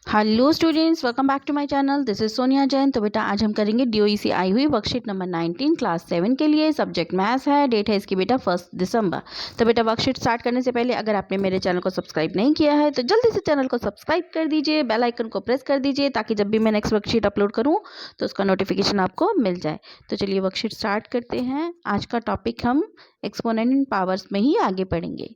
Hello students, welcome back to my channel. This is Sonia Jain. तो बेटा आज हम करेंगे डीओई से आई हुई वर्कशीट नंबर 19 क्लास 7 के लिए। सब्जेक्ट मैथ्स है। डेट है इसकी बेटा 1 दिसंबर। तो बेटा वर्कशीट स्टार्ट करने से पहले अगर आपने मेरे चैनल को सब्सक्राइब नहीं किया है तो जल्दी से चैनल को सब्सक्राइब कर दीजिए, बेल आइकन को प्रेस कर दीजिए ताकि जब भी मैं नेक्स्ट वर्कशीट अपलोड करूँ तो उसका नोटिफिकेशन आपको मिल जाए। तो चलिए वर्कशीट स्टार्ट करते हैं। आज का टॉपिक हम एक्सपोनेंट इन पावर्स में ही आगे पढ़ेंगे।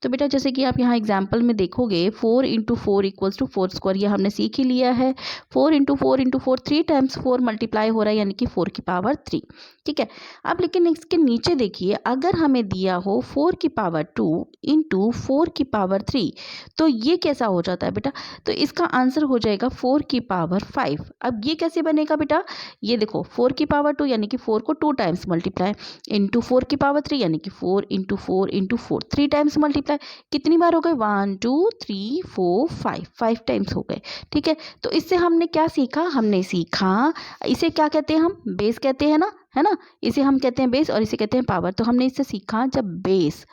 तो बेटा जैसे कि आप यहाँ एग्जाम्पल में देखोगे 4 इंटू 4 इक्वल्स टू 4 स्क्वायर, ये हमने सीख ही लिया है। 4 इंटू 4 इंटू 4 3 टाइम्स 4 मल्टीप्लाई हो रहा है यानी कि 4 की पावर 3। ठीक है। अब लेकिन इसके नीचे देखिए, अगर हमें दिया हो 4 की पावर 2 इंटू 4 की पावर 3 तो ये कैसा हो जाता है बेटा? तो इसका आंसर हो जाएगा 4 की पावर 5। अब ये कैसे बनेगा बेटा? ये देखो 4 की पावर 2 यानी कि 4 को 2 टाइम्स मल्टीप्लाई इंटू 4 की पावर 3 यानी कि 4 इंटू 4 इंटू 4 3 टाइम्स मल्टीप्लाई। कितनी बार हो गए? 1 2 3 4 5 टाइम्स हो गए। ठीक है। तो इससे हमने क्या सीखा? हमने सीखा इसे क्या कहते हैं? हम बेस कहते हैं ना, है ना। इसे हम कहते हैं बेस और इसे कहते हैं पावर। तो हमने इससे सीखा जब बेस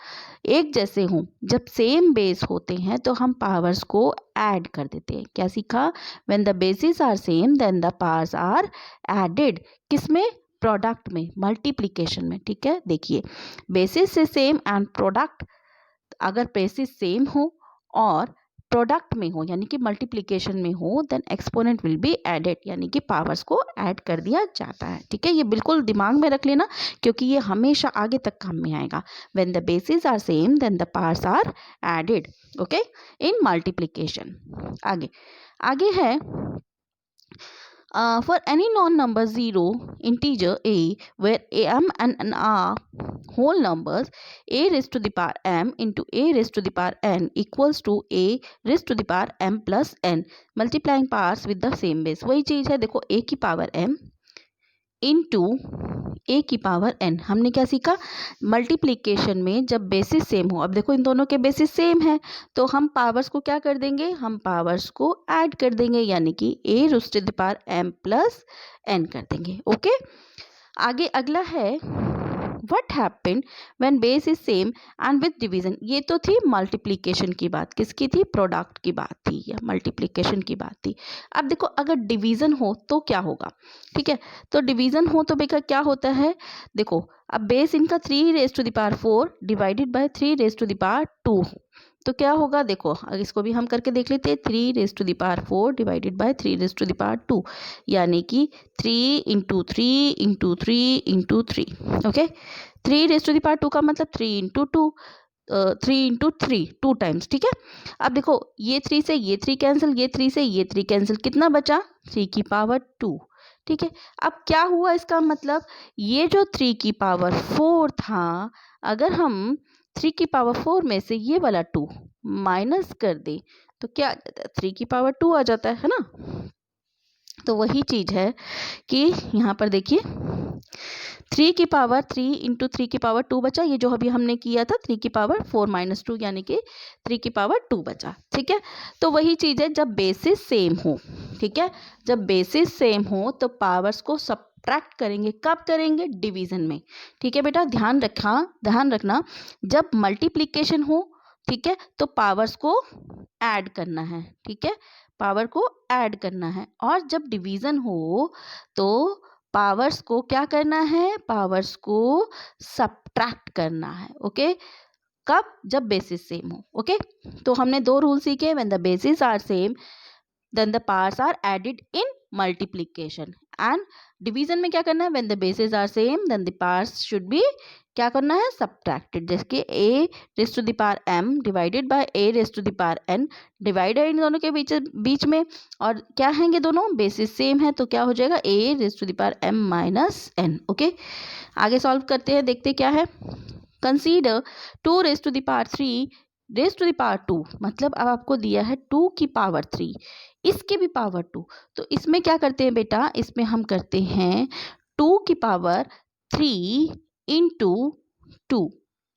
एक जैसे हों, जब सेम बेस होते हैं तो हम पावर्स को ऐड कर देते हैं। क्या सीखा? When the basis are same then the powers are added. किसमें? प्रोडक्ट में, मल्टीप्लिकेशन में। ठीक है। देखिए बेसिस से सेम एंड प्रोडक्ट, अगर बेसिस सेम हो और प्रोडक्ट में हो यानी कि मल्टीप्लिकेशन में हो then exponent will be added, यानी कि पावर्स को ऐड कर दिया जाता है। ठीक है। ये बिल्कुल दिमाग में रख लेना क्योंकि ये हमेशा आगे तक काम में आएगा। When the basis are same then the powers are added, okay, in multiplication. आगे आगे है for any non-number 0 integer a where m and n are whole numbers, a raised to the power m into a raised to the power n equals to a raised to the power m plus n, multiplying powers with the same base। वही चीज है, देखो a की power m into ए की power N. हमने क्या सीखा? Multiplication में जब बेसिस सेम हो, अब देखो इन दोनों के बेसिस सेम है तो हम पावर्स को क्या कर देंगे? हम पावर्स को ऐड कर देंगे यानी कि a raise to the power m plus n कर देंगे। ओके। आगे अगला है what happened when base is same and with division. ये तो थी मल्टीप्लिकेशन की बात। किसकी थी? प्रोडक्ट की बात थी या मल्टीप्लिकेशन की बात थी। अब देखो अगर डिवीजन हो तो क्या होगा? ठीक है। तो डिवीजन हो तो बेटा क्या होता है? देखो अब बेस इनका 3 raise to the power 4 divided by 3 raise to the power 2 तो क्या होगा? देखो अगर इसको भी हम करके देख लेते हैं, 3 raise to the power 4 divided by 3 raise to the power 2 यानी कि 3 into 3 into 3 into 3। Okay. 3 raise to the power 2 का मतलब 3 इंटू 2, 3 इंटू 3 2 टाइम्स। ठीक है। अब देखो ये 3 से ये 3 कैंसिल, ये 3 से ये 3 कैंसिल, कितना बचा? 3 की पावर 2। ठीक है। अब क्या हुआ? इसका मतलब ये जो 3 की पावर 4 था, अगर हम 3 की पावर 4 में से ये वाला 2 माइनस कर दे तो क्या आ जाता है? 3 की पावर 2 आ जाता है ना। तो वही चीज है कि यहाँ पर देखिए 3 की पावर 3 इंटू 3 की पावर 2 बचा। ये जो अभी हमने किया था 3 की पावर 4 माइनस 2 यानी कि 3 की पावर 2 बचा। ठीक है। तो वही चीज़ है जब बेसिस सेम हो। ठीक है। जब बेसिस सेम हो तो पावर्स को सब्ट्रैक्ट करेंगे। कब करेंगे? डिवीजन में। ठीक है बेटा, ध्यान रखना जब मल्टीप्लिकेशन हो, ठीक है, तो पावर्स को ऐड करना है। ठीक है। पावर को ऐड करना है। और जब डिवीजन हो तो पावर्स को क्या करना है? पावर्स को सब्ट्रैक्ट करना है। ओके। कब? जब बेसिस सेम हो। ओके। तो हमने दो रूल सीखे। When the basis are same then the powers are added in multiplication. And division में क्या करना है? When the basis are same then the powers should be क्या करना है? सब्ट्रैक्टेड। जैसे a raise to the power m divided by a raise to the power n, divide है इन दोनों के बीच में और क्या हैंगे? दोनों बेसिस सेम है तो क्या हो जाएगा? a raise to the power m minus n। Okay. आगे सॉल्व करते हैं, देखते क्या है। Consider 2 raise to the power 3 raise to the power 2, मतलब अब आपको दिया है 2 की पावर 3, इसके भी पावर 2। तो इसमें क्या करते हैं बेटा? इसमें हम करते हैं 2 की पावर 3 इंटू 2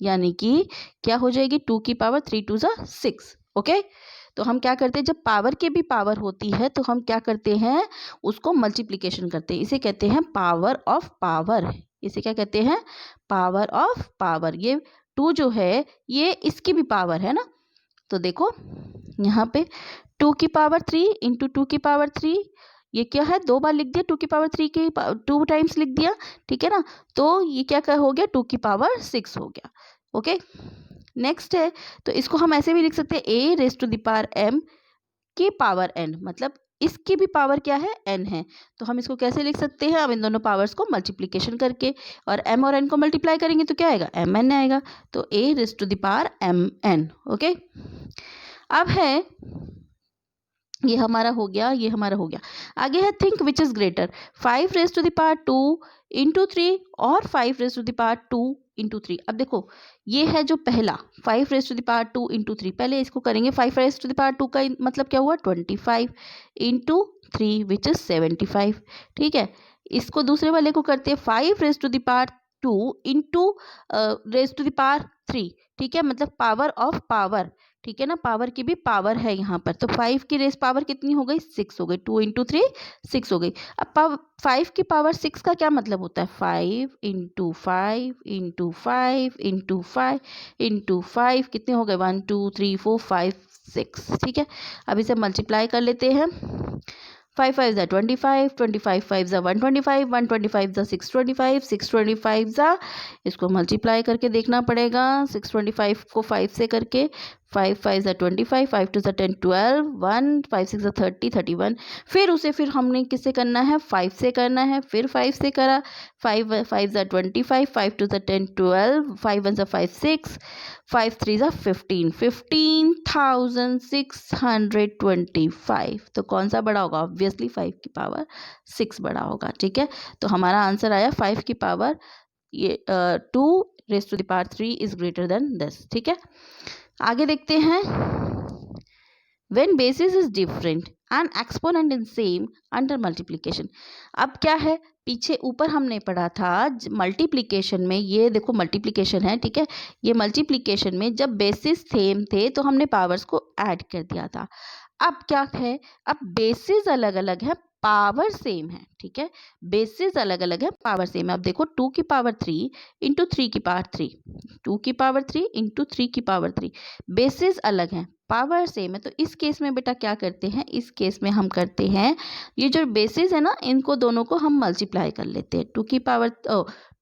यानी कि क्या हो जाएगी? 2 की पावर 3 टू ज़ा 6। ओके। तो हम क्या करते हैं? जब पावर के भी पावर होती है तो हम क्या करते हैं? उसको मल्टीप्लिकेशन करते हैं। इसे कहते हैं पावर ऑफ पावर। इसे क्या कहते हैं? Power of power. ये 2 जो है ये इसकी भी पावर है ना, तो देखो यहाँ पे 2 की पावर 3 इंटू 2 की पावर 3, ये क्या है, 2 बार लिख दिया, 2 की पावर 3 की 2 टाइम्स लिख दिया, ठीक है ना। तो ये क्या हो गया, 2 की पावर 6 हो गया। ओके, नेक्स्ट है, तो इसको हम ऐसे भी लिख सकते हैं a raise to the power m की पावर n, मतलब इसकी भी पावर क्या है, n है। तो हम इसको कैसे लिख सकते हैं, अब इन दोनों पावर्स को मल्टीप्लिकेशन करके, और m और n को मल्टीप्लाई करेंगे तो क्या आएगा, mn आएगा। तो a raise to the power mn। Okay, अब है, ये हमारा हो गया, ये हमारा हो गया। आगे है think which is greater, 5 raise to the power 2 into 3 और 5 raise to the power 2 into 3। अब देखो ये है जो पहला 5 raise to the power 2 into 3, पहले इसको करेंगे। 5 रेज टू द पावर 2 का मतलब क्या हुआ, 25 इंटू 3 विच इज 75, ठीक है। इसको दूसरे वाले को करते हैं 5 raise to the power 2 into raise to the power 3, ठीक है, मतलब पावर ऑफ पावर, ठीक है ना, पावर की भी पावर है यहाँ पर। तो 5 की रेस पावर कितनी हो गई, 6 हो गई, 2 इंटू 3 6 हो गई। अब 5 की पावर 6 का क्या मतलब होता है, 5 इंटू 5 इंटू 5 इंटू 5 इंटू 5, कितने हो गए, 1 2 3 4 5 6, ठीक है। अब इसे मल्टीप्लाई कर लेते हैं, 5 5 ज़ा 25, 25 5 ज़ा 125, 125 ज़ा 625, 625 ज़ा, इसको मल्टीप्लाई करके देखना पड़ेगा, 625 को 5 से करके, 5 5 ज़ा 25, 5 2 ज़ा 10 12, 1 5 6 ज़ा 30 31, फिर उसे फिर हमने किससे करना है, 5 से करना है, फिर 5 से करा, 5 5 ज़ा 25, 5 2 ज़ा 10 12, 5 1 ज़ा 5 6, 5 3 ज़ा 15, 15,625। तो कौन सा बड़ा होगा, ऑब्वियसली 5 की पावर 6 बड़ा होगा, ठीक है। तो हमारा आंसर आया 5 की पावर ये 2 raise to the power 3 is greater than this, ठीक है। आगे देखते हैं, when basis is different and exponent is same under multiplication। अब क्या है, पीछे ऊपर हमने पढ़ा था मल्टीप्लिकेशन में, ये देखो मल्टीप्लिकेशन है, ठीक है, ये मल्टीप्लिकेशन में जब बेसिस सेम थे तो हमने पावर्स को ऐड कर दिया था। अब क्या है, अब बेसिस अलग अलग है, पावर सेम है, ठीक है, बेसिस अलग अलग है, पावर सेम है। अब देखो 2 की पावर 3 इंटू 3 की पावर 3, 2 की पावर 3 इंटू 3 की पावर 3, बेसिस अलग है, पावर सेम है। तो इस केस में बेटा क्या करते हैं, इस केस में हम करते हैं, ये जो बेसिस है ना, इनको दोनों को हम मल्टीप्लाई कर लेते हैं। 2 की पावर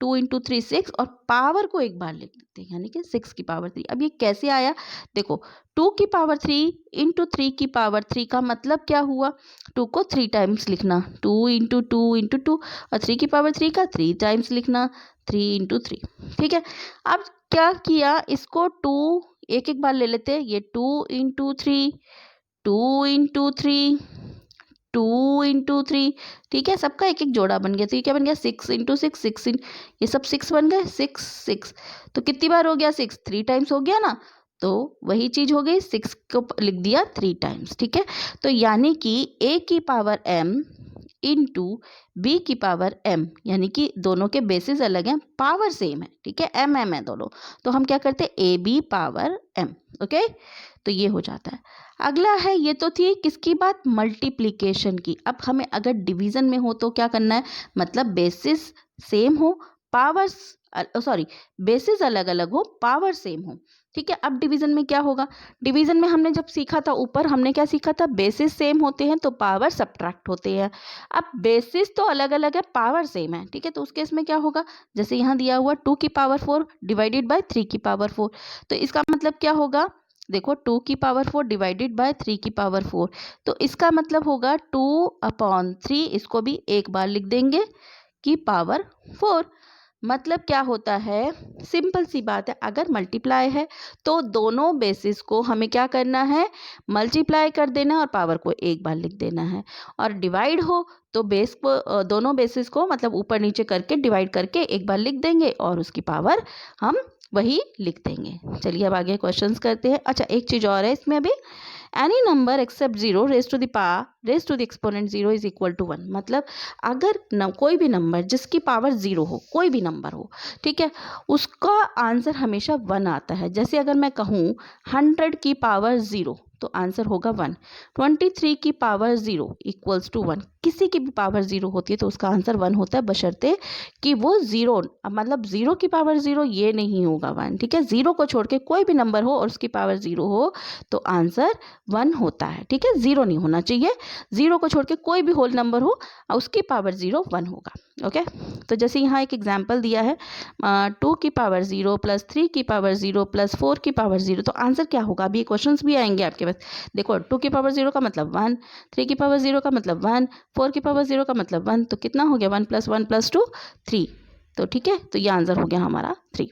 2 इंटू 3 6, और पावर को एक बार लिख देते हैं, यानी कि 6 की पावर 3। अब ये कैसे आया, देखो 2 की पावर 3 इंटू 3 की पावर 3 का मतलब क्या हुआ, 2 को 3 टाइम्स लिखना, 2 इंटू 2 इंटू 2, और 3 की पावर 3 का 3 टाइम्स लिखना, 3 इंटू 3, ठीक है। अब क्या किया, इसको 2 एक एक बार ले लेते हैं, ये 2 इंटू 3, 2 इंटू 3, 2 इंटू 3, ठीक है, सबका एक एक जोड़ा बन गया। तो ये क्या बन गया, 6 इंटू 6, 6 ये सब 6 बन गए, 6 6, तो कितनी बार हो गया, 6 3 टाइम्स हो गया ना, तो वही चीज हो गई, 6 को लिख दिया 3 टाइम्स, ठीक है। तो यानी कि a की पावर m इंटू बी की पावर m, यानी कि दोनों के बेसिस अलग हैं, पावर सेम है, ठीक है, m m है दोनों, तो हम क्या करते हैं, A B power m। Okay, तो ये हो जाता है। अगला है, ये तो थी किसकी बात, मल्टीप्लिकेशन की। अब हमें अगर डिवीजन में हो तो क्या करना है, मतलब बेसिस सेम हो, पावर्स सॉरी बेसिस अलग अलग हो, पावर सेम हो, ठीक है। अब डिवीजन में क्या होगा, डिवीजन में हमने जब सीखा था ऊपर, हमने क्या सीखा था, बेसिस सेम होते हैं तो पावर सब्ट्रैक्ट होते हैं। अब बेसिस तो अलग अलग है, पावर सेम है, ठीक है, तो उस केस में क्या होगा, जैसे यहाँ दिया हुआ 2 की पावर 4 डिवाइडेड बाय 3 की पावर 4, तो इसका मतलब क्या होगा, देखो 2 की पावर 4 डिवाइडेड बाय 3 की पावर 4, तो इसका मतलब होगा 2/3, इसको भी एक बार लिख देंगे, की पावर 4। मतलब क्या होता है, सिंपल सी बात है, अगर मल्टीप्लाई है तो दोनों बेसिस को हमें क्या करना है, मल्टीप्लाई कर देना और पावर को एक बार लिख देना है, और डिवाइड हो तो बेस को दोनों बेसिस को मतलब ऊपर नीचे करके डिवाइड करके एक बार लिख देंगे और उसकी पावर हम वही लिख देंगे। चलिए अब आगे क्वेश्चंस करते हैं। अच्छा, एक चीज़ और है इसमें अभी, any number except 0 raise to the power raise to the exponent 0 is equal to 1। मतलब अगर कोई भी नंबर जिसकी पावर 0 हो, कोई भी नंबर हो, ठीक है, उसका आंसर हमेशा 1 आता है। जैसे अगर मैं कहूँ 100 की पावर 0 तो आंसर होगा 1, 23 की पावर 0 इक्वल्स टू 1, किसी की भी पावर 0 होती है तो उसका आंसर 1 होता है, बशर्ते कि वो 0 मतलब 0 की पावर 0 ये नहीं होगा 1, ठीक है। 0 को छोड़ के कोई भी नंबर हो और उसकी पावर 0 हो तो आंसर 1 होता है, ठीक है। 0 नहीं होना चाहिए, 0 को छोड़ के कोई भी होल नंबर हो और उसकी पावर 0 1 होगा, ओके। तो जैसे यहाँ एक एग्जाम्पल दिया है 2 की पावर 0 प्लस 3 की पावर 0 प्लस 4 की पावर 0, तो आंसर क्या होगा? अभी क्वेश्चन भी आएंगे आपके पास। देखो 2 की पावर 0 का मतलब 1, 3 की पावर 0 का मतलब 1, 4 की पावर 0 का मतलब 1, तो कितना हो गया? 1 + 1 + 2 3, तो ठीक है, तो ये आंसर हो गया हमारा 3।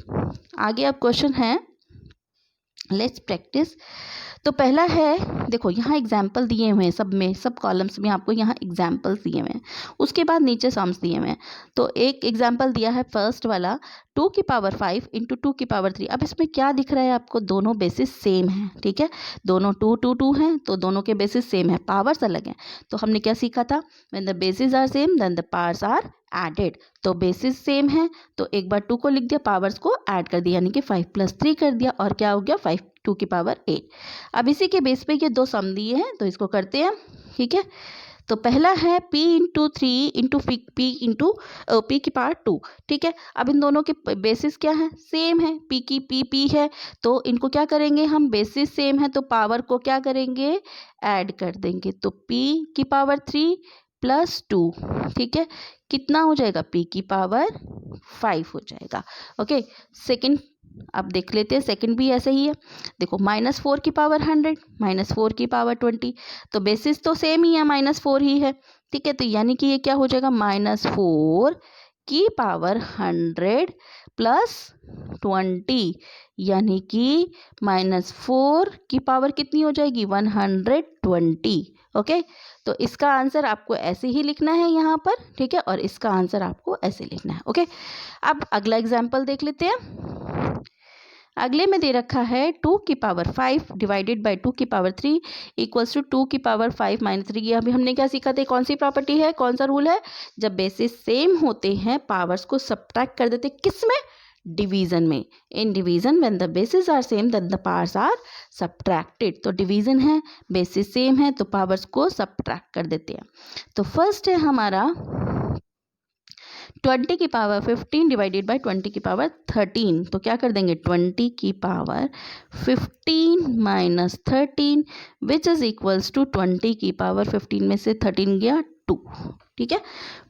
आगे अब क्वेश्चन है, लेट्स प्रैक्टिस। तो पहला है, देखो यहाँ एग्जाम्पल दिए हुए हैं, सब कॉलम्स में आपको यहाँ एग्जाम्पल्स दिए हुए हैं, उसके बाद नीचे सम्स दिए हुए हैं। तो एक एग्जाम्पल दिया है फर्स्ट वाला 2 की पावर 5 × 2 की पावर 3। अब इसमें क्या दिख रहा है आपको? दोनों बेसिस सेम है, ठीक है, दोनों 2 2 2 हैं तो दोनों के बेसिस सेम है, पावर्स अलग हैं। तो हमने क्या सीखा था? When the basis are same then the powers are added. तो बेसिस सेम है तो एक बार 2 को लिख दिया, पावर्स को ऐड कर दिया, यानी कि 5 + 3 कर दिया, और क्या हो गया? 5 2 की पावर 8। अब इसी के बेस पे ये दो सम दिए हैं तो इसको करते हैं, ठीक है। तो पहला है p × 3 × p की पावर 2, ठीक है। अब इन दोनों के बेसिस क्या है? सेम है, p की p है, तो इनको क्या करेंगे हम? बेसिस सेम है तो पावर को क्या करेंगे? ऐड कर देंगे। तो p की पावर 3 + 2, ठीक है, कितना हो जाएगा? p की पावर 5 हो जाएगा, ओके। सेकंड अब देख लेते हैं, सेकंड भी ऐसे ही है। देखो -4 की पावर 100, -4 की पावर 20, तो बेसिस तो सेम ही है, -4 ही है, ठीक है। तो यानी कि ये क्या हो जाएगा? -4 की पावर 100 + 20, यानी कि -4 की पावर कितनी हो जाएगी? 120, ओके। तो इसका आंसर आपको ऐसे ही लिखना है यहाँ पर, ठीक है, और इसका आंसर आपको ऐसे लिखना है, ओके। अब अगला एग्जाम्पल देख लेते हैं। अगले में दे रखा है 2 की पावर 5 डिवाइडेड बाय 2 की पावर 3 = 2 की पावर 5 - 3। ये अभी हमने क्या सीखा था? कौन सी प्रॉपर्टी है, कौन सा रूल है? जब बेसिस सेम होते हैं पावर्स को सब्ट्रैक्ट कर देते, किस में? डिवीजन में। In division when the basis are same then the powers are subtracted. तो डिवीजन है, बेसिस सेम है तो पावर्स को सब्ट्रैक्ट कर देते हैं। तो फर्स्ट है हमारा 20 की पावर 15 डिवाइडेड बाय 20 की पावर 13। तो क्या कर देंगे? 20 की power 15 - 13 which is equals to 20 की पावर 15 में से 13 गया 2, ठीक है,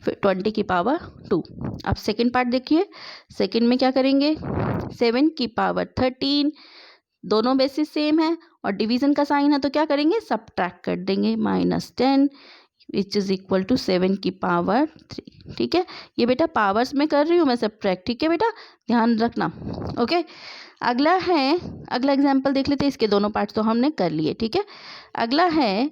फिर 20 की पावर 2। अब सेकेंड पार्ट देखिए, सेकेंड में क्या करेंगे? 7 की पावर 13, दोनों बेसिस सेम है और डिवीजन का साइन है तो क्या करेंगे? सब्ट्रैक्ट कर देंगे, -10 विच इज इक्वल टू 7 की पावर 3, ठीक है। ये बेटा पावर्स में कर रही हूँ मैं सब्ट्रैक्ट, ठीक है बेटा, ध्यान रखना, ओके। अगला एग्जाम्पल देख लेते हैं, इसके दोनों पार्ट्स तो हमने कर लिए, ठीक है। अगला है,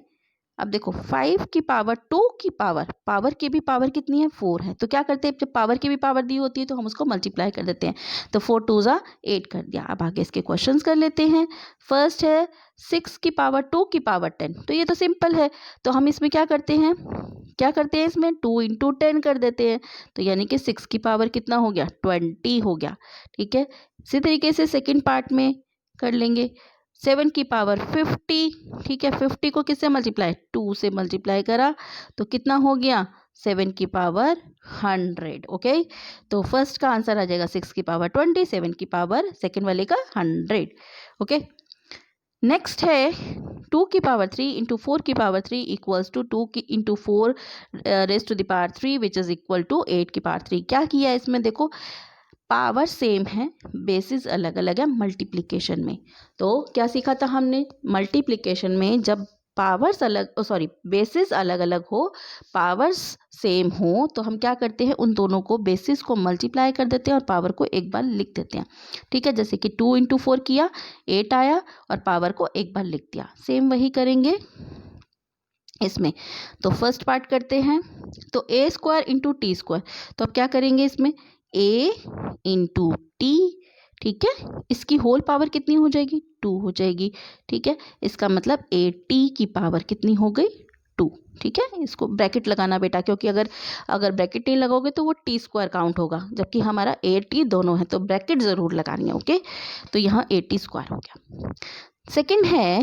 अब देखो 5 की पावर 2 की पावर की भी पावर कितनी है? 4 है, तो क्या करते हैं? जब पावर की भी पावर दी होती है तो हम उसको मल्टीप्लाई कर देते हैं, तो 4 2 = 8 कर दिया। अब आगे इसके क्वेश्चंस कर लेते हैं। फर्स्ट है 6 की पावर 2 की पावर 10, तो ये तो सिंपल है, तो हम इसमें क्या करते हैं? इसमें 2 × 10 कर देते हैं, तो यानी कि 6 की पावर कितना हो गया? 20 हो गया, ठीक है। इसी तरीके से सेकेंड पार्ट में कर लेंगे, 7 की पावर 50, ठीक है, 50 को किससे मल्टीप्लाई? 2 से मल्टीप्लाई करा तो कितना हो गया? 7 की पावर 100, ओके। तो फर्स्ट का आंसर आ जाएगा 6 की पावर 20, 7 की पावर सेकेंड वाले का 100, ओके। नेक्स्ट है 2 की पावर 3 × 4 की power 3 equals to 2 × 4 raise to the power 3 which is equal to 8 की पावर 3। क्या किया है इसमें? देखो पावर सेम है, बेसिस अलग अलग है मल्टीप्लिकेशन में। तो क्या सीखा था हमने? मल्टीप्लिकेशन में जब पावर्स बेसिस अलग अलग हो, पावर्स सेम हो, तो हम क्या करते हैं? उन दोनों को बेसिस को मल्टीप्लाई कर देते हैं और पावर को एक बार लिख देते हैं, ठीक है। जैसे कि 2 × 4 किया, 8 आया और पावर को एक बार लिख दिया। सेम वही करेंगे इसमें। तो फर्स्ट पार्ट करते हैं, तो a² × t²। तो अब क्या करेंगे इसमें? a × t, ठीक है, इसकी होल पावर कितनी हो जाएगी? 2 हो जाएगी, ठीक है। इसका मतलब 8t की पावर कितनी हो गई? 2, ठीक है। इसको ब्रैकेट लगाना बेटा, क्योंकि अगर ब्रैकेट नहीं लगाओगे तो वो t² काउंट होगा, जबकि हमारा 8t दोनों है, तो ब्रैकेट ज़रूर लगानी है, ओके। तो यहाँ 8t² हो गया। सेकेंड है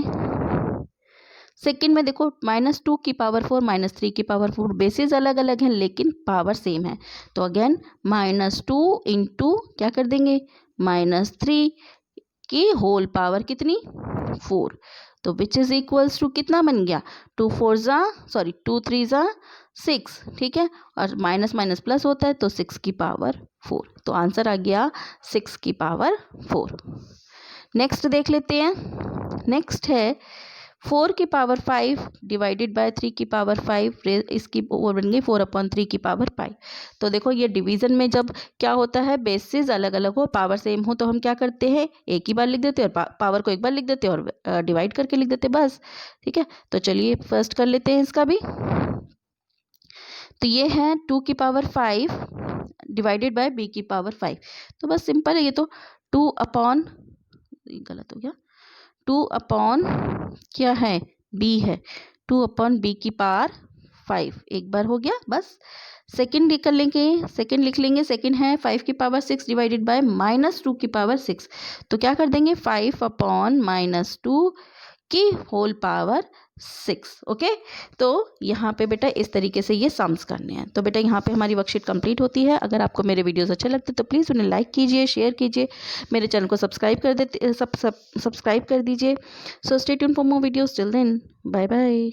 सेकंड में देखो -2 की पावर 4 -3 की पावर 4, बेसिस अलग अलग हैं लेकिन पावर सेम है। तो अगेन -2 इंटू क्या कर देंगे -3 की होल पावर कितनी 4। तो विच इज इक्वल्स टू कितना बन गया 2 3 ज़ा 6, ठीक है। और माइनस माइनस प्लस होता है तो 6 की पावर 4। तो आंसर आ गया 6 की पावर 4। नेक्स्ट देख लेते हैं। नेक्स्ट है 4 की पावर 5 डिवाइडेड बाय 3 की पावर 5, इसकी वो बन गई 4/3 की पावर 5। तो देखो ये डिवीजन में जब क्या होता है बेसिस अलग अलग हो पावर सेम हो तो हम क्या करते हैं एक ही बार लिख देते हैं और पावर को एक बार लिख देते हैं और डिवाइड करके लिख देते हैं बस, ठीक है। तो चलिए फर्स्ट कर लेते हैं इसका भी। तो ये है 2 की पावर 5 डिवाइडेड बाय b की पावर 5। तो बस सिंपल है ये तो 2 अपॉन, गलत हो गया, 2 अपॉन क्या है b है, 2 अपॉन b की पावर 5 एक बार हो गया बस। सेकंड कर लेंगे, सेकंड लिख लेंगे, सेकंड है 5 की पावर 6 डिवाइडेड बाय -2 की पावर 6। तो क्या कर देंगे 5 अपॉन -2 की होल पावर 6। ओके, तो यहाँ पे बेटा इस तरीके से ये सम्स करने हैं। तो बेटा यहाँ पे हमारी वर्कशीट कंप्लीट होती है। अगर आपको मेरे वीडियोस अच्छे लगते तो प्लीज़ उन्हें लाइक कीजिए, शेयर कीजिए, मेरे चैनल को सब्सक्राइब कर देते सब्सक्राइब कर दीजिए। So stay tune for more videos, till then bye bye.